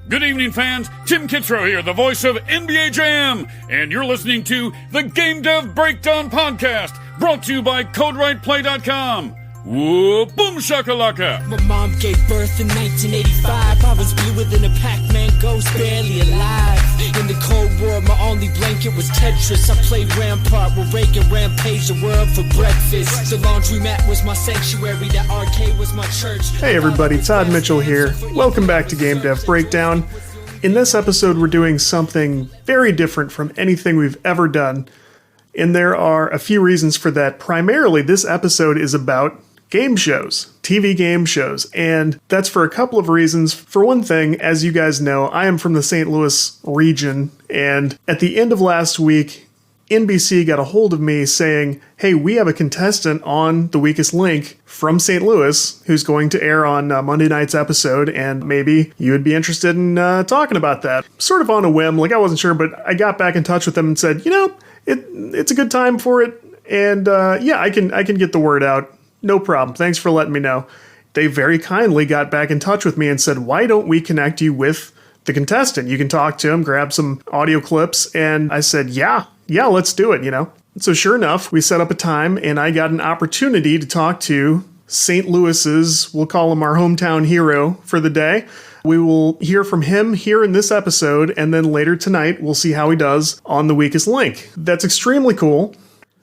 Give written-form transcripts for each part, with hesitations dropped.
Good evening, fans. Tim Kitzrow here, the voice of NBA Jam, and you're listening to the Game Dev Breakdown Podcast, brought to you by CodeWritePlay.com. Whoa, boom shakalaka! My mom gave birth in 1985. I was bluer than a Pac-Man ghost, barely alive. In the Cold War, my only blanket was Tetris. I played Rampart with Reagan, rampaged the world for breakfast. The laundromat was my sanctuary, that arcade was my church. Hey everybody, Todd Mitchell here. Welcome back to Game Dev Breakdown. In this episode, we're doing something very different from anything we've ever done. And there are a few reasons for that. Primarily, this episode is about game shows, TV game shows, and that's for a couple of reasons. For one thing, as you guys know, I am from the St. Louis region, and at the end of last week, NBC got a hold of me saying, hey, we have a contestant on The Weakest Link from St. Louis who's going to air on Monday night's episode, and maybe you would be interested in talking about that. Sort of on a whim, like I wasn't sure, but I got back in touch with them and said, you know, it's a good time for it, and yeah, I can get the word out. No problem. Thanks for letting me know. They very kindly got back in touch with me and said, why don't we connect you with the contestant? You can talk to him, grab some audio clips. And I said, yeah, let's do it, you know. So sure enough, we set up a time and I got an opportunity to talk to St. Louis's, we'll call him our hometown hero for the day. We will hear from him here in this episode, and then later tonight, we'll see how he does on The Weakest Link. That's extremely cool.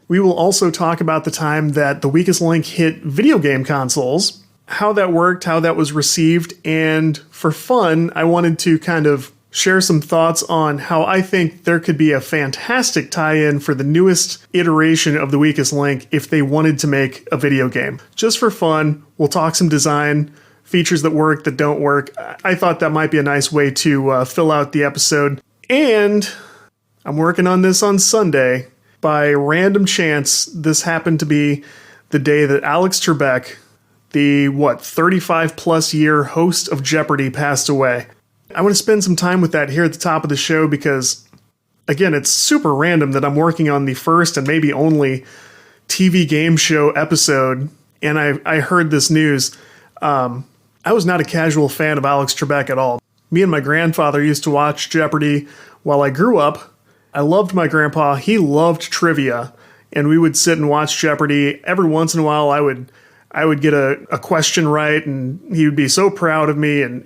We will also talk about the time that The Weakest Link hit video game consoles, how that worked, how that was received, and for fun, I wanted to kind of share some thoughts on how I think there could be a fantastic tie-in for the newest iteration of The Weakest Link if they wanted to make a video game. Just for fun, we'll talk some design, features that work, that don't work. I thought that might be a nice way to fill out the episode. And I'm working on this on Sunday. By random chance, this happened to be the day that Alex Trebek, the 35-plus year host of Jeopardy, passed away. I want to spend some time with that here at the top of the show because, again, it's super random that I'm working on the first and maybe only TV game show episode, and I heard this news. I was not a casual fan of Alex Trebek at all. Me and my grandfather used to watch Jeopardy while I grew up. I loved my grandpa. He loved trivia, and we would sit and watch Jeopardy. Every once in a while, I would get a question right, and he would be so proud of me, and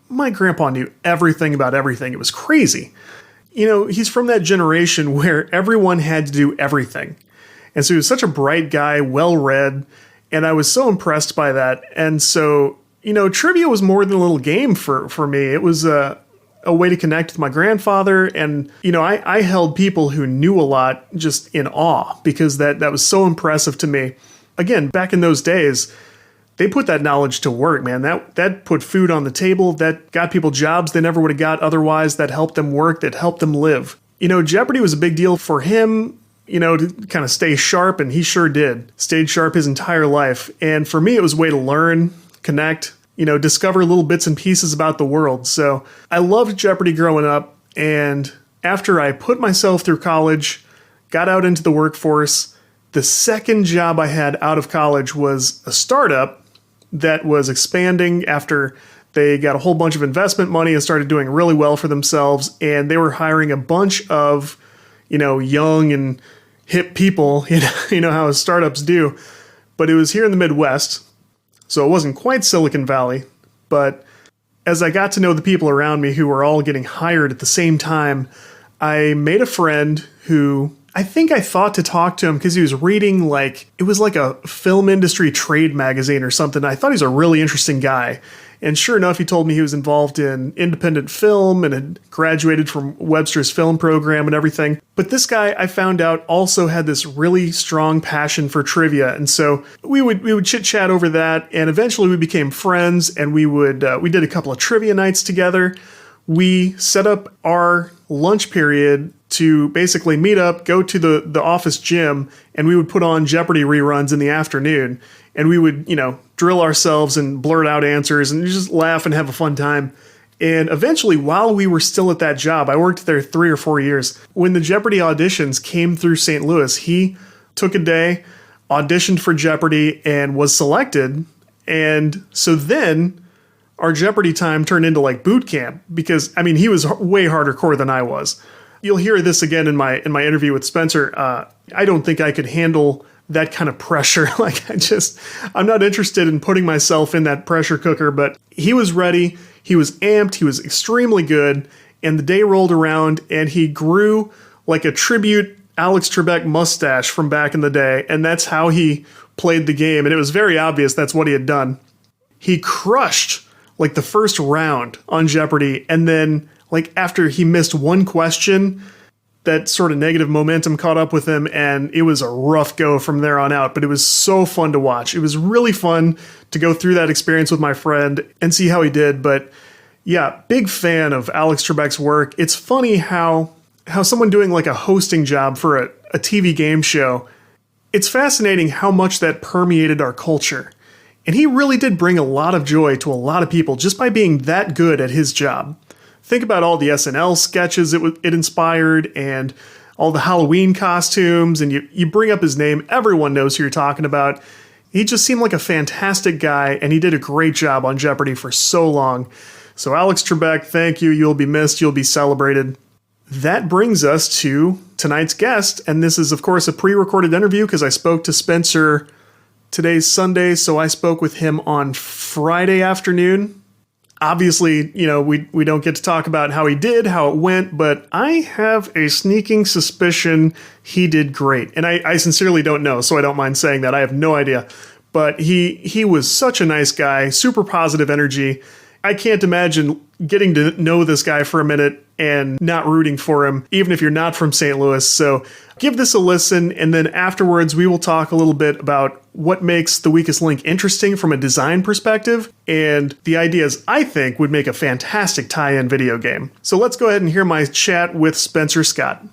my grandpa knew everything about everything. It was crazy. You know, he's from that generation where everyone had to do everything. And so he was such a bright guy, well-read, and I was so impressed by that. And so, you know, trivia was more than a little game for me. It was a way to connect with my grandfather, and, you know, I held people who knew a lot just in awe because that was so impressive to me. Again, back in those days, they put that knowledge to work, man. That put food on the table, that got people jobs they never would have got otherwise, that helped them work, that helped them live. You know, Jeopardy was a big deal for him, you know, to kind of stay sharp, and he sure did. Stayed sharp his entire life. And for me, it was a way to learn, connect, you know, discover little bits and pieces about the world. So I loved Jeopardy growing up, and after I put myself through college, got out into the workforce, the second job I had out of college was a startup that was expanding after they got a whole bunch of investment money and started doing really well for themselves, and they were hiring a bunch of, you know, young and hip people, you know how startups do, but it was here in the Midwest. So it wasn't quite Silicon Valley, but as I got to know the people around me who were all getting hired at the same time, I made a friend who I think I thought to talk to him because he was reading it was like a film industry trade magazine or something. I thought he was a really interesting guy. And sure enough, he told me he was involved in independent film and had graduated from Webster's film program and everything. But this guy, I found out, also had this really strong passion for trivia. And so we would chit-chat over that, and eventually we became friends, and we did a couple of trivia nights together. We set up our lunch period to basically meet up, go to the office gym, and we would put on Jeopardy reruns in the afternoon. And we would, you know, drill ourselves and blurt out answers and just laugh and have a fun time. And eventually, while we were still at that job, I worked there 3 or 4 years. When the Jeopardy auditions came through St. Louis, he took a day, auditioned for Jeopardy, and was selected. And so then our Jeopardy time turned into like boot camp because, I mean, he was way harder core than I was. You'll hear this again in my interview with Spencer. I don't think I could handle that kind of pressure. I'm not interested in putting myself in that pressure cooker, but he was ready. He was amped. He was extremely good. And the day rolled around and he grew like a tribute Alex Trebek mustache from back in the day. And that's how he played the game. And it was very obvious that's what he had done. He crushed like the first round on Jeopardy. And then like after he missed one question, that sort of negative momentum caught up with him, and it was a rough go from there on out, but it was so fun to watch. It was really fun to go through that experience with my friend and see how he did. But yeah, big fan of Alex Trebek's work. It's funny how someone doing like a hosting job for a TV game show, it's fascinating how much that permeated our culture. And he really did bring a lot of joy to a lot of people just by being that good at his job. Think about all the SNL sketches it inspired and all the Halloween costumes, and you bring up his name, everyone knows who you're talking about. He just seemed like a fantastic guy, and he did a great job on Jeopardy for so long. So Alex Trebek, thank you. You'll be missed. You'll be celebrated. That brings us to tonight's guest, and this is, of course, a pre-recorded interview because I spoke to Spencer. Today's Sunday, so I spoke with him on Friday afternoon. Obviously, you know, we don't get to talk about how he did, how it went, but I have a sneaking suspicion he did great. And I sincerely don't know, so I don't mind saying that. I have no idea. But he was such a nice guy, super positive energy. I can't imagine getting to know this guy for a minute and not rooting for him, even if you're not from St. Louis. So give this a listen, and then afterwards we will talk a little bit about what makes The Weakest Link interesting from a design perspective, and the ideas I think would make a fantastic tie-in video game. So let's go ahead and hear my chat with Spencer Scott.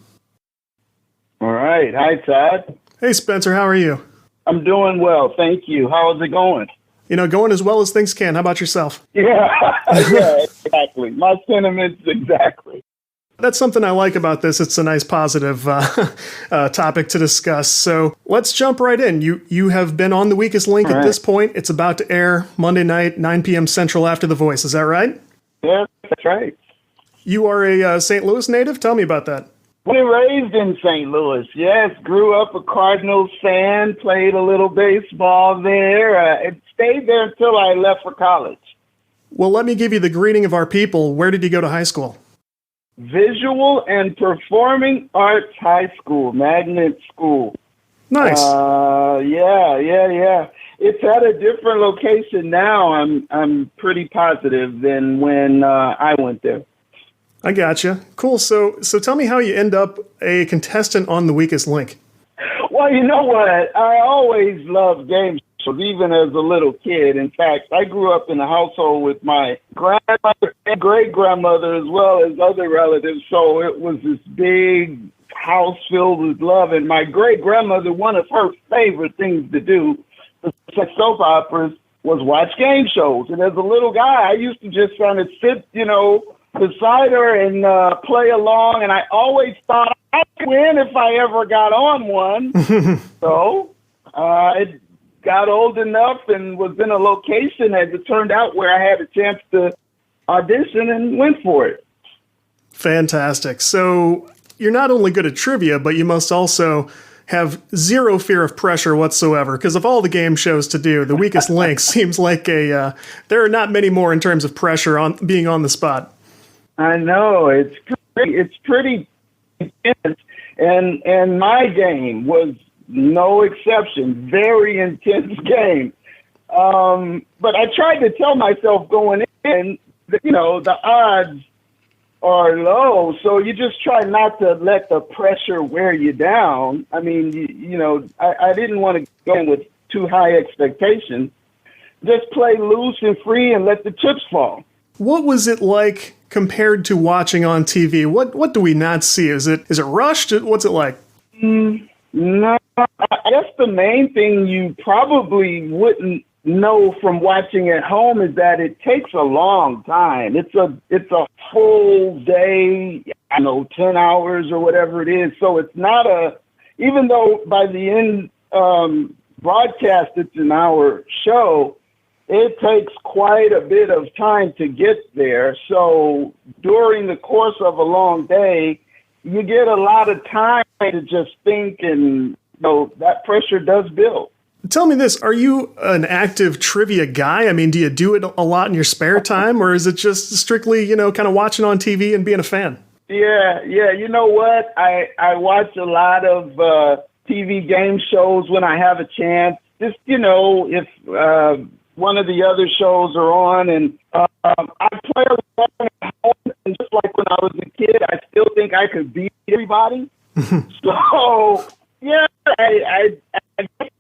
All right. Hi, Todd. Hey, Spencer, how are you? I'm doing well, thank you. How is it going? You know, going as well as things can. How about yourself? Yeah, yeah, exactly. My sentiments exactly. That's something I like about this. It's a nice positive topic to discuss. So let's jump right in. You have been on The Weakest Link at this point. It's about to air Monday night, 9 p.m. Central after The Voice. Is that right? Yeah, that's right. You are a St. Louis native? Tell me about that. Born and raised in St. Louis, yes. Grew up a Cardinals fan, played a little baseball there, and stayed there until I left for college. Well, let me give you the greeting of our people. Where did you go to high school? Visual and Performing Arts High School, Magnet School. Nice. Yeah. It's at a different location now, I'm pretty positive, than when I went there. I gotcha. Cool. So tell me how you end up a contestant on The Weakest Link. Well, you know what? I always loved game shows, even as a little kid. In fact, I grew up in a household with my grandmother and great-grandmother as well as other relatives. So it was this big house filled with love. And my great-grandmother, one of her favorite things to do, besides soap operas, was watch game shows. And as a little guy, I used to just kind of sit, beside her and play along, and I always thought I'd win if I ever got on one. So it got old enough and was in a location, as it turned out, where I had a chance to audition and went for it. Fantastic. So you're not only good at trivia, but you must also have zero fear of pressure whatsoever, because of all the game shows to do, The Weakest Link seems like there are not many more in terms of pressure on being on the spot. I know, it's pretty intense, and my game was no exception. Very intense game. But I tried to tell myself going in, the odds are low, so you just try not to let the pressure wear you down. I mean, I didn't want to go in with too high expectations. Just play loose and free and let the chips fall. What was it like compared to watching on TV? What do we not see? Is it rushed? What's it like? No, I guess the main thing you probably wouldn't know from watching at home is that it takes a long time. It's a full day, 10 hours or whatever it is. So it's not even though by the end broadcast it's an hour show, it takes quite a bit of time to get there. So during the course of a long day, you get a lot of time to just think, and that pressure does build. Tell me this, are you an active trivia guy? I mean, do you do it a lot in your spare time, or is it just strictly, kind of watching on TV and being a fan? Yeah. You know what? I watch a lot of TV game shows when I have a chance. Just, if one of the other shows are on, and I play alone at home, and just like when I was a kid, I still think I could beat everybody. So, yeah, I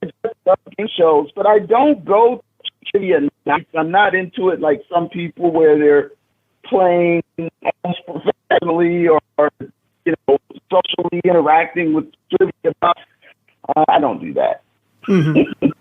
just love game shows, but I don't go to trivia nights. I'm not into it like some people where they're playing almost professionally or socially interacting with trivia buffs. I don't do that. Mm-hmm.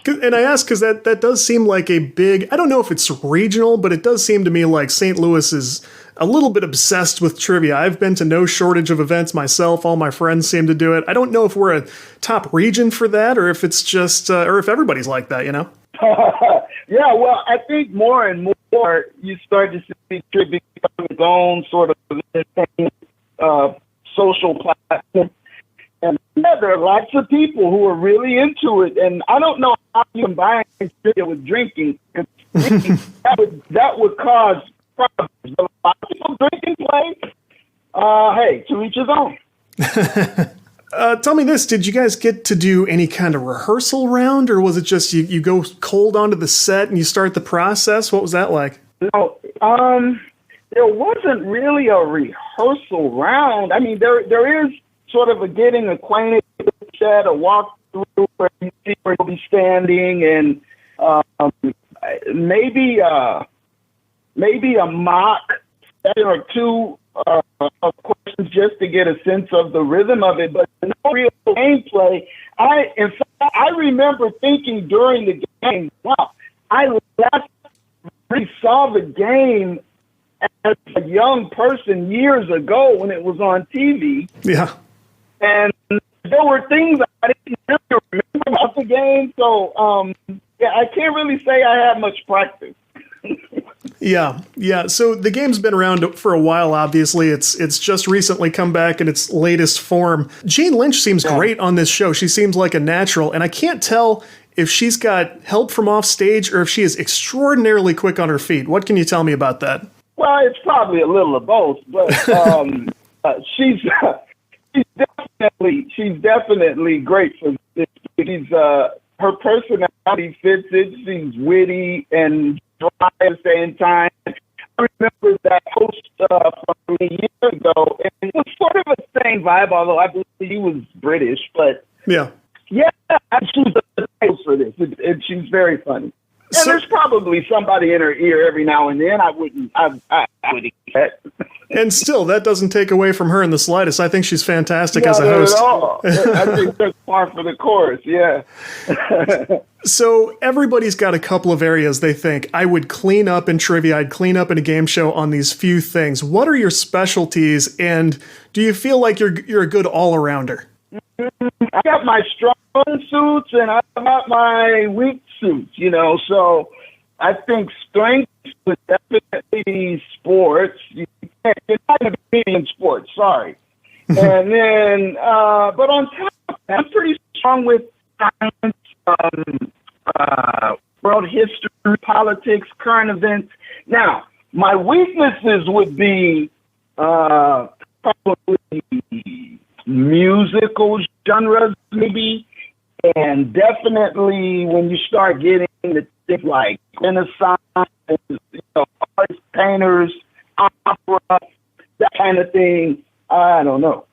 And I ask because that does seem like a big, I don't know if it's regional, but it does seem to me like St. Louis is a little bit obsessed with trivia. I've been to no shortage of events myself. All my friends seem to do it. I don't know if we're a top region for that, or if it's just, or if everybody's like that, Yeah, well, I think more and more you start to see trivia become its own sort of entertainment, social platform. And yeah, there are lots of people who are really into it. And I don't know how you combine trivia with drinking. that would cause problems. But a lot of people drink and play. Hey, to each his own. Tell me this, did you guys get to do any kind of rehearsal round, or was it just you go cold onto the set and you start the process? What was that like? No, there wasn't really a rehearsal round. I mean, there is sort of a getting acquainted with the set, a walkthrough where you see where you'll be standing, and maybe a mock set or two of questions just to get a sense of the rhythm of it, but no real gameplay. In fact, I remember thinking during the game, wow, I last really saw the game as a young person years ago when it was on TV. Yeah. And there were things I didn't really remember about the game, so I can't really say I had much practice. Yeah. So the game's been around for a while, obviously. It's just recently come back in its latest form. Jane Lynch seems great on this show. She seems like a natural, and I can't tell if she's got help from off stage or if she is extraordinarily quick on her feet. What can you tell me about that? Well, it's probably a little of both, but she's definitely great for this. Her personality fits it. She's witty and dry at the same time. I remember that host from a year ago, and it was sort of the same vibe, although I believe he was British. But yeah, she was the host for this, and she's very funny. And there's probably somebody in her ear every now and then. I wouldn't expect. And still, that doesn't take away from her in the slightest. I think she's fantastic as a host. Not at all. I think that's par for the course, yeah. So everybody's got a couple of areas they think, I would clean up in trivia, I'd clean up in a game show on these few things. What are your specialties, and do you feel like you're a good all-arounder? I got my strong suits, and I got my weak suits, so I think strength would definitely be sports. You're not going to be in sports, sorry. And then, but on top of that, I'm pretty strong with science, world history, politics, current events. Now, my weaknesses would be probably musical genres, maybe, and definitely when you start getting into things like Renaissance, artists, painters, opera, that kind of thing. I don't know.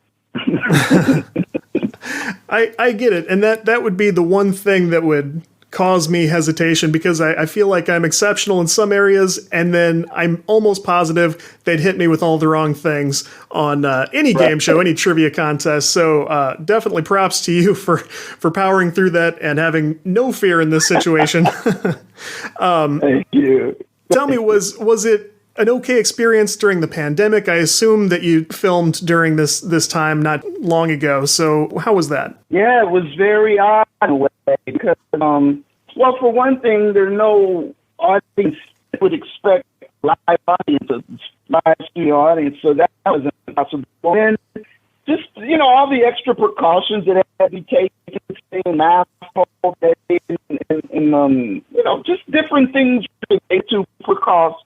I get it, and that would be the one thing that would cause me hesitation, because I feel like I'm exceptional in some areas, and then I'm almost positive they'd hit me with all the wrong things on any game show, any trivia contest. So definitely props to you for powering through that and having no fear in this situation. Thank you. Tell me, was it an okay experience during the pandemic? I assume that you filmed during this time not long ago. So how was that? Yeah, it was very odd in a way because, well, for one thing, there's no audience would expect live audience, a live studio audience. So that was impossible. And just, all the extra precautions that had to be taken, staying mask all day, and just different things to precaution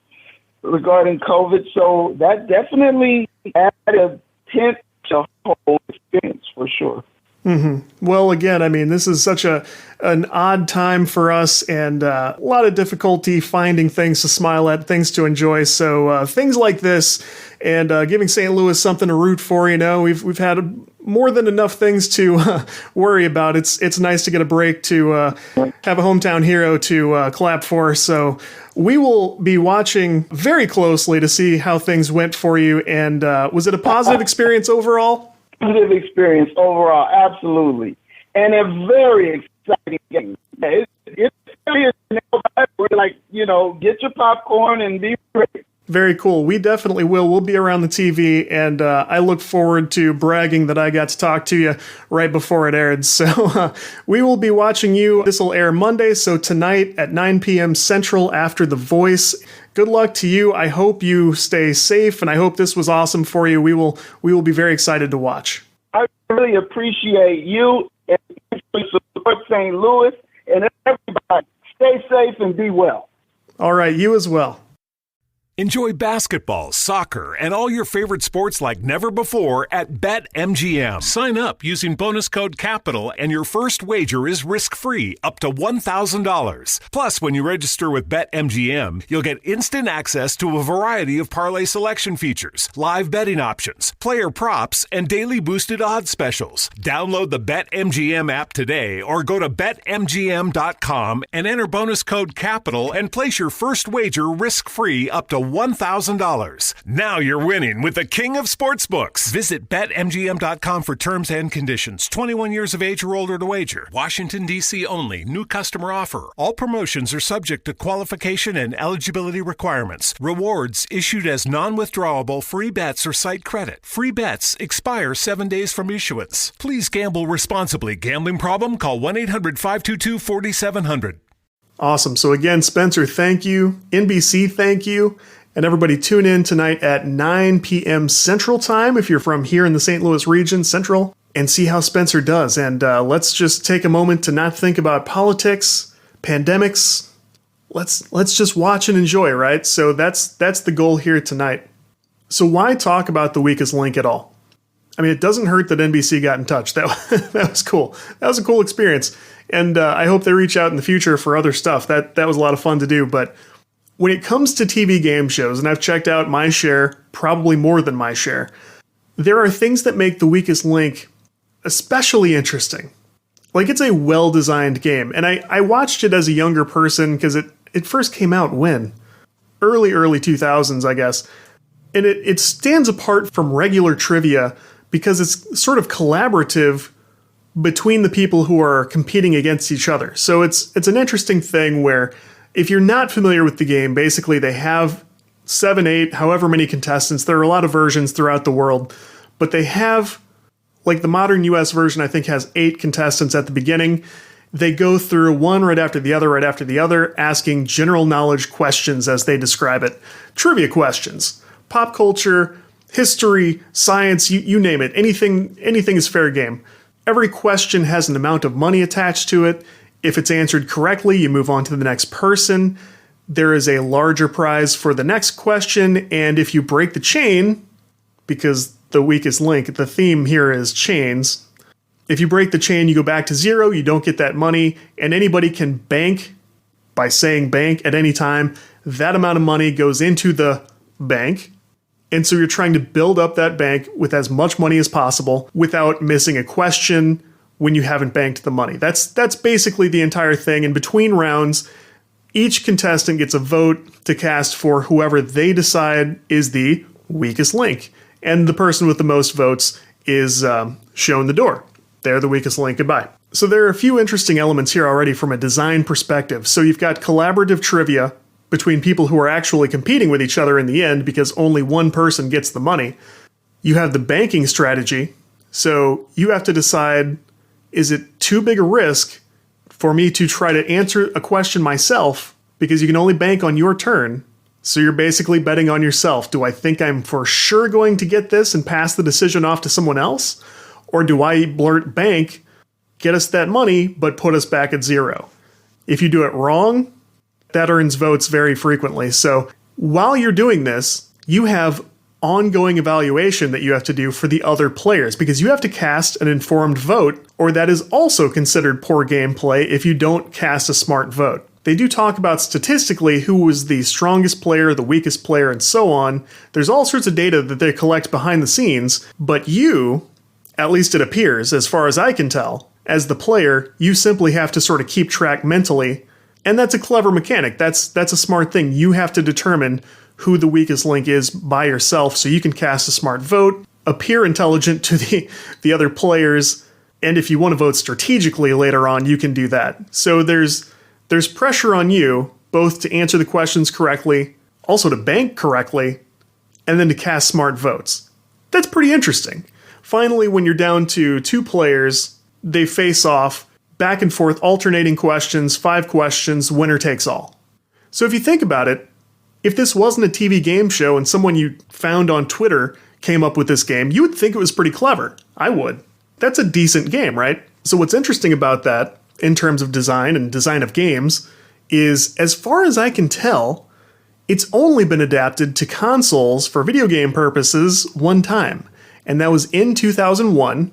regarding COVID. So that definitely added a tint to the whole experience for sure. Mm-hmm. Well, again, I mean, this is such an odd time for us, and a lot of difficulty finding things to smile at, things to enjoy. So things like this, and giving St. Louis something to root for. We've had more than enough things to worry about. It's nice to get a break, to have a hometown hero to clap for. So we will be watching very closely to see how things went for you. And was it a positive experience overall? Positive experience overall, absolutely, and a very exciting game. It's serious. We're like, get your popcorn and be ready. Very cool. We definitely will. We'll be around the TV, and I look forward to bragging that I got to talk to you right before it aired. So we will be watching you. This will air Monday, so tonight at 9 p.m. Central after The Voice. Good luck to you. I hope you stay safe, and I hope this was awesome for you. We will be very excited to watch. I really appreciate you and support St. Louis, and everybody stay safe and be well. All right, you as well. Enjoy basketball, soccer, and all your favorite sports like never before at BetMGM. Sign up using bonus code CAPITAL and your first wager is risk-free up to $1,000. Plus, when you register with BetMGM, you'll get instant access to a variety of parlay selection features, live betting options, player props, and daily boosted odds specials. Download the BetMGM app today or go to BetMGM.com and enter bonus code CAPITAL and place your first wager risk-free up to $1,000. Now you're winning with the king of sportsbooks. Visit BetMGM.com for terms and conditions. 21 years of age or older to wager. Washington, D.C. only. New customer offer. All promotions are subject to qualification and eligibility requirements. Rewards issued as non-withdrawable free bets or site credit. Free bets expire 7 days from issuance. Please gamble responsibly. Gambling problem? Call 1-800-522-4700. Awesome. So again, Spencer, thank you. NBC, thank you. And everybody tune in tonight at 9 p.m. Central Time if you're from here in the St. Louis region, Central, and see how Spencer does. And let's just take a moment to not think about politics, pandemics. Let's just watch and enjoy, right? So that's the goal here tonight. So why talk about the weakest link at all? I mean, it doesn't hurt that NBC got in touch. That was cool. That was a cool experience. And I hope they reach out in the future for other stuff. That was a lot of fun to do. But when it comes to TV game shows, and I've checked out my share, probably more than my share, there are things that make The Weakest Link especially interesting. Like, it's a well-designed game. And I watched it as a younger person because it first came out when? Early 2000s, I guess. And it stands apart from regular trivia because it's sort of collaborative between the people who are competing against each other. So it's an interesting thing where if you're not familiar with the game, basically they have 7, 8, however many contestants. There are a lot of versions throughout the world, but they have, like the modern US version, I think has 8 contestants at the beginning. They go through one right after the other, asking general knowledge questions as they describe it. Trivia questions, pop culture, history, science, you name it. Anything is fair game. Every question has an amount of money attached to it. If it's answered correctly, you move on to the next person. There is a larger prize for the next question, and if you break the chain, because the weakest link, the theme here is chains, if you break the chain, you go back to 0, you don't get that money, and anybody can bank by saying bank at any time. That amount of money goes into the bank. And so you're trying to build up that bank with as much money as possible without missing a question when you haven't banked the money. That's basically the entire thing. In between rounds, each contestant gets a vote to cast for whoever they decide is the weakest link. And the person with the most votes is shown the door. They're the weakest link. Goodbye. So there are a few interesting elements here already from a design perspective. So you've got collaborative trivia between people who are actually competing with each other in the end because only one person gets the money. You have the banking strategy. So you have to decide, is it too big a risk for me to try to answer a question myself because you can only bank on your turn. So you're basically betting on yourself. Do I think I'm for sure going to get this and pass the decision off to someone else? Or do I blurt bank, get us that money, but put us back at 0? If you do it wrong, that earns votes very frequently. So while you're doing this, you have ongoing evaluation that you have to do for the other players, because you have to cast an informed vote, or that is also considered poor gameplay if you don't cast a smart vote. They do talk about statistically who was the strongest player, the weakest player, and so on. There's all sorts of data that they collect behind the scenes, but you, at least it appears, as far as I can tell, as the player, you simply have to sort of keep track mentally, and that's a clever mechanic. That's a smart thing. You have to determine who the weakest link is by yourself so you can cast a smart vote, appear intelligent to the other players, and if you want to vote strategically later on, you can do that. So there's pressure on you both to answer the questions correctly, also to bank correctly, and then to cast smart votes. That's pretty interesting. Finally, when you're down to 2 players, they face off, back and forth, alternating questions, 5 questions, winner takes all. So if you think about it, if this wasn't a TV game show and someone you found on Twitter came up with this game, you would think it was pretty clever. I would. That's a decent game, right? So what's interesting about that, in terms of design and design of games, is, as far as I can tell, it's only been adapted to consoles for video game purposes one time, and that was in 2001.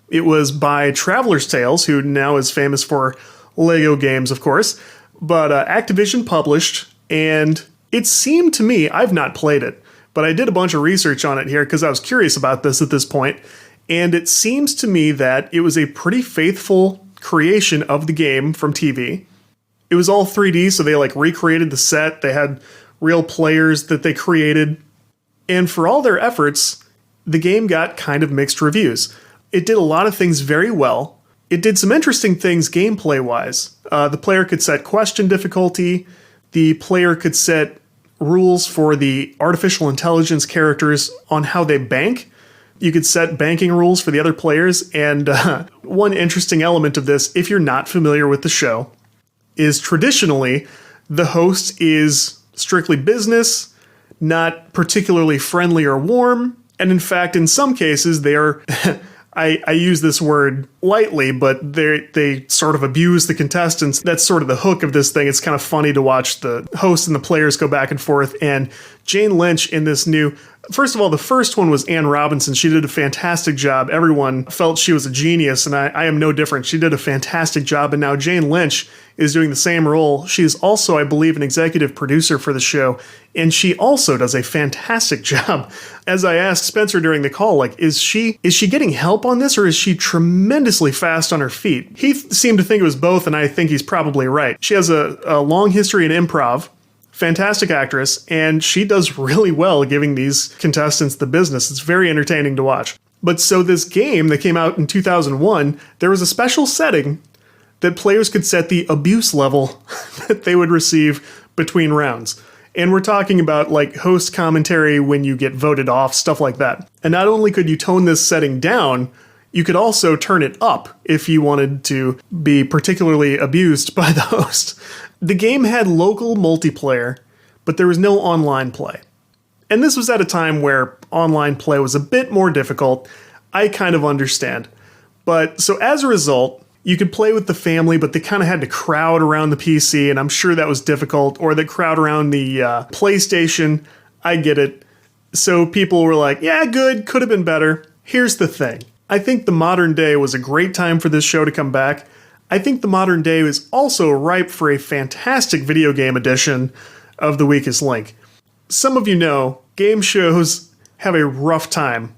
It was by Traveler's Tales, who now is famous for Lego games, of course, but Activision published, and it seemed to me, I've not played it, but I did a bunch of research on it here because I was curious about this at this point, and it seems to me that it was a pretty faithful creation of the game from TV. It was all 3D, so they recreated the set. They had real players that they created. And for all their efforts, the game got kind of mixed reviews. It did a lot of things very well. It did some interesting things gameplay-wise. The player could set question difficulty. The player could set rules for the artificial intelligence characters on how they bank. You could set banking rules for the other players, and one interesting element of this, if you're not familiar with the show, is traditionally the host is strictly business, not particularly friendly or warm, and in fact, in some cases, they are, I use this word lightly, but they sort of abuse the contestants. That's sort of the hook of this thing. It's kind of funny to watch the host and the players go back and forth, and Jane Lynch in this new... First of all, the first one was Anne Robinson. She did a fantastic job. Everyone felt she was a genius, and I am no different. She did a fantastic job, and now Jane Lynch is doing the same role. She is also, I believe, an executive producer for the show, and she also does a fantastic job. As I asked Spencer during the call, is she getting help on this, or is she tremendously fast on her feet? He seemed to think it was both, and I think he's probably right. She has a long history in improv. Fantastic actress, and she does really well giving these contestants the business. It's very entertaining to watch. But so this game that came out in 2001, there was a special setting that players could set the abuse level that they would receive between rounds. And we're talking about host commentary when you get voted off, stuff like that. And not only could you tone this setting down, you could also turn it up if you wanted to be particularly abused by the host. The game had local multiplayer, but there was no online play. And this was at a time where online play was a bit more difficult. I kind of understand. But so as a result, you could play with the family, but they kind of had to crowd around the PC, and I'm sure that was difficult, or they crowd around the PlayStation. I get it. So people were like, yeah, good, could have been better. Here's the thing. I think the modern day was a great time for this show to come back. I think the modern day is also ripe for a fantastic video game edition of The Weakest Link. Some of you know, game shows have a rough time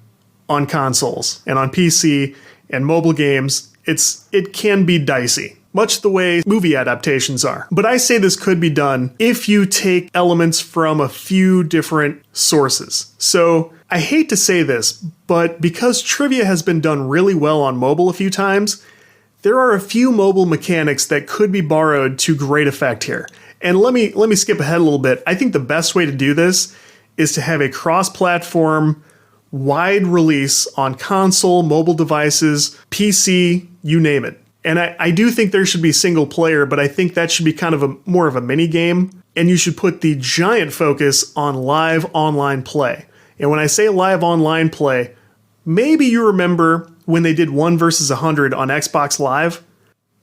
on consoles and on PC and mobile games. It can be dicey, much the way movie adaptations are. But I say this could be done if you take elements from a few different sources. So I hate to say this, but because trivia has been done really well on mobile a few times, there are a few mobile mechanics that could be borrowed to great effect here. And let me skip ahead a little bit. I think the best way to do this is to have a cross-platform, wide release on console, mobile devices, PC, you name it. And I do think there should be single player, but I think that should be kind of more of a mini game and you should put the giant focus on live online play. And when I say live online play, maybe you remember when they did 1 versus 100 on Xbox Live.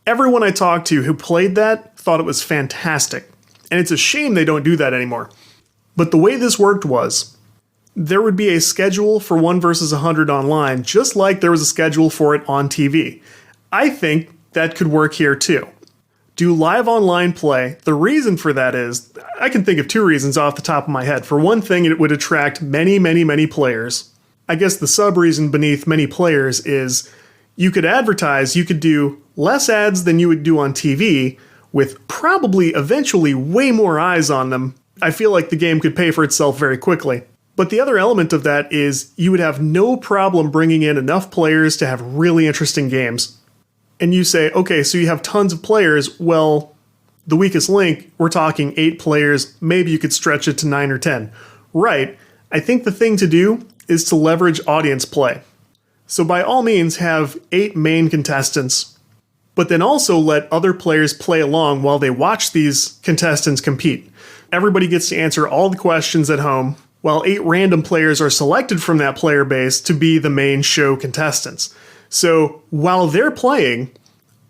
Everyone I talked to who played that thought it was fantastic. And it's a shame they don't do that anymore. But the way this worked was, there would be a schedule for 1 versus 100 online, just like there was a schedule for it on TV. I think that could work here too. Do live online play. The reason for that is, I can think of 2 reasons off the top of my head. For one thing, it would attract many, many, many players. I guess the sub-reason beneath many players is you could advertise, you could do less ads than you would do on TV, with probably eventually way more eyes on them. I feel like the game could pay for itself very quickly. But the other element of that is you would have no problem bringing in enough players to have really interesting games. And you say, okay, so you have tons of players. Well, the weakest link, we're talking 8 players. Maybe you could stretch it to 9 or 10. Right. I think the thing to do is to leverage audience play. So by all means, have 8 main contestants, but then also let other players play along while they watch these contestants compete. Everybody gets to answer all the questions at home, while 8 random players are selected from that player base to be the main show contestants. So while they're playing,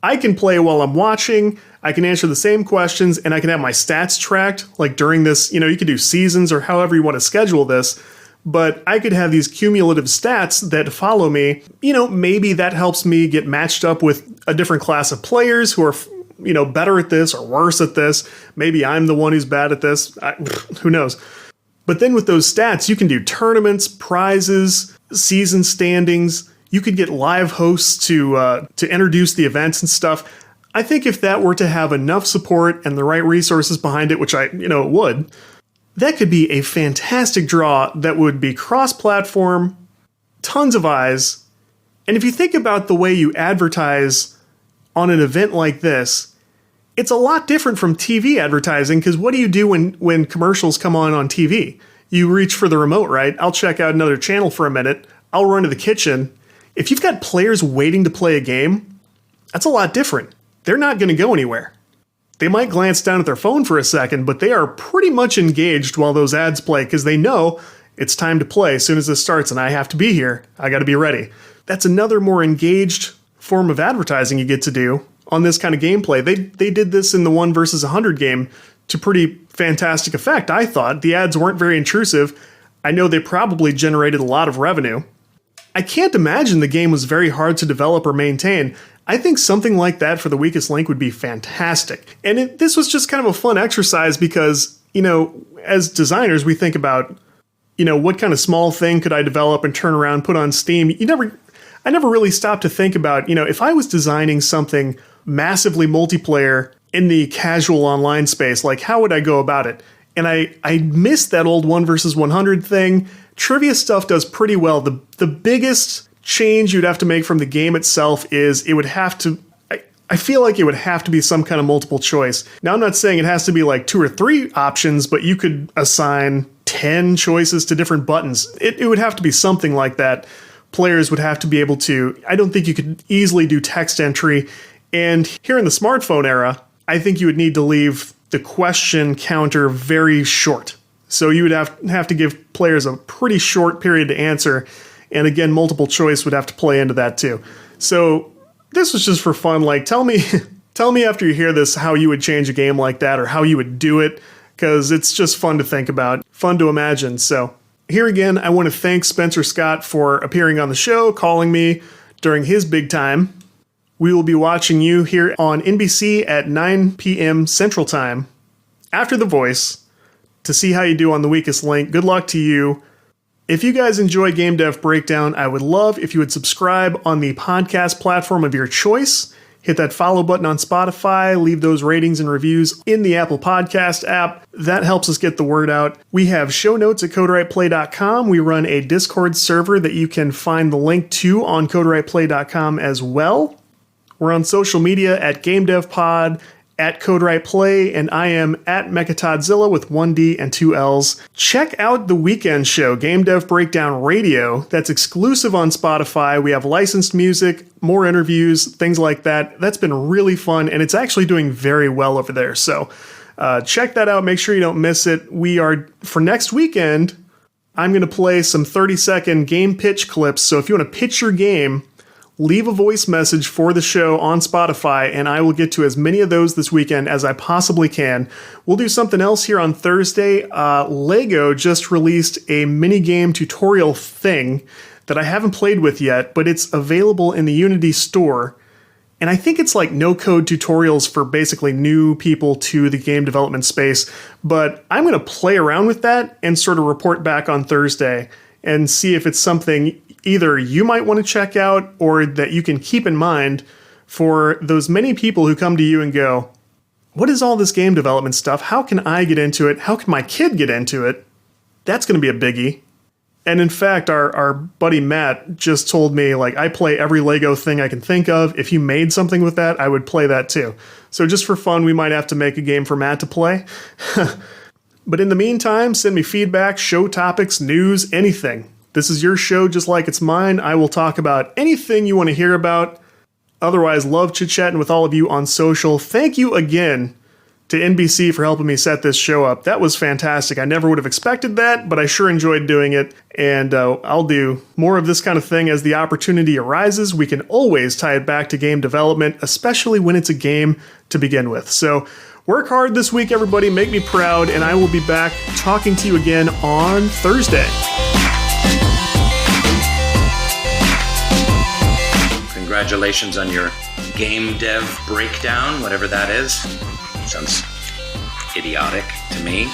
I can play while I'm watching, I can answer the same questions, and I can have my stats tracked, like during this, you could do seasons or however you want to schedule this, but I could have these cumulative stats that follow me. Maybe that helps me get matched up with a different class of players who are, better at this or worse at this. Maybe I'm the one who's bad at this. Who knows? But then with those stats, you can do tournaments, prizes, season standings. You could get live hosts to introduce the events and stuff. I think if that were to have enough support and the right resources behind it, which it would, that could be a fantastic draw that would be cross-platform, tons of eyes. And if you think about the way you advertise on an event like this, it's a lot different from TV advertising, because what do you do when commercials come on TV? You reach for the remote, right? I'll check out another channel for a minute. I'll run to the kitchen. If you've got players waiting to play a game, that's a lot different. They're not going to go anywhere. They might glance down at their phone for a second, but they are pretty much engaged while those ads play, because they know it's time to play as soon as this starts and I have to be here. I got to be ready. That's another more engaged form of advertising you get to do on this kind of gameplay. They did this in the 1 versus 100 game to pretty fantastic effect, I thought. The ads weren't very intrusive. I know they probably generated a lot of revenue. I can't imagine the game was very hard to develop or maintain. I think something like that for the weakest link would be fantastic. And this was just kind of a fun exercise because, as designers, we think about, what kind of small thing could I develop and turn around, put on Steam. I never really stopped to think about, if I was designing something massively multiplayer in the casual online space, like how would I go about it? And I missed that old 1 versus 100 thing. Trivia stuff does pretty well. The biggest change you'd have to make from the game itself is it would have to, I feel like it would have to be some kind of multiple choice. Now, I'm not saying it has to be like 2 or 3 options, but you could assign 10 choices to different buttons. It would have to be something like that. Players would have to be able to, I don't think you could easily do text entry. And here in the smartphone era, I think you would need to leave the question counter very short. So you would have to give players a pretty short period to answer. And again, multiple choice would have to play into that too. So this was just for fun. Like, tell me after you hear this how you would change a game like that or how you would do it, because it's just fun to think about, fun to imagine. So here again, I want to thank Spencer Scott for appearing on the show, calling me during his big time. We will be watching you here on NBC at 9 p.m. Central Time after The Voice to see how you do on The Weakest Link. Good luck to you. If you guys enjoy Game Dev Breakdown, I would love if you would subscribe on the podcast platform of your choice. Hit that follow button on Spotify, leave those ratings and reviews in the Apple Podcast app. That helps us get the word out. We have show notes at CodeWritePlay.com. We run a Discord server that you can find the link to on CodeWritePlay.com as well. We're on social media at GameDevPod, at CodeWritePlay, and I am at Mechatodzilla with 1D and 2 L's. Check out the weekend show, Game Dev Breakdown Radio. That's exclusive on Spotify. We have licensed music, more interviews, things like that. That's been really fun, and it's actually doing very well over there. So Check that out. Make sure you don't miss it. For next weekend, I'm going to play some 30-second game pitch clips. So if you want to pitch your game, leave a voice message for the show on Spotify, and I will get to as many of those this weekend as I possibly can. We'll do something else here on Thursday. Lego just released a mini game tutorial thing that I haven't played with yet, but it's available in the Unity store. And I think it's like no-code tutorials for basically new people to the game development space. But I'm going to play around with that and sort of report back on Thursday and see if it's something either you might want to check out or that you can keep in mind for those many people who come to you and go, what is all this game development stuff? How can I get into it? How can my kid get into it? That's going to be a biggie. And in fact, our buddy Matt just told me, like, I play every Lego thing I can think of. If you made something with that, I would play that too. So just for fun, we might have to make a game for Matt to play. But in the meantime, send me feedback, show topics, news, anything. This is your show just like it's mine. I will talk about anything you want to hear about. Otherwise, love chit-chatting with all of you on social. Thank you again to NBC for helping me set this show up. That was fantastic. I never would have expected that, but I sure enjoyed doing it. And I'll do more of this kind of thing as the opportunity arises. We can always tie it back to game development, especially when it's a game to begin with. So work hard this week, everybody. Make me proud. And I will be back talking to you again on Thursday. Congratulations on your game dev breakdown, whatever that is. Sounds idiotic to me.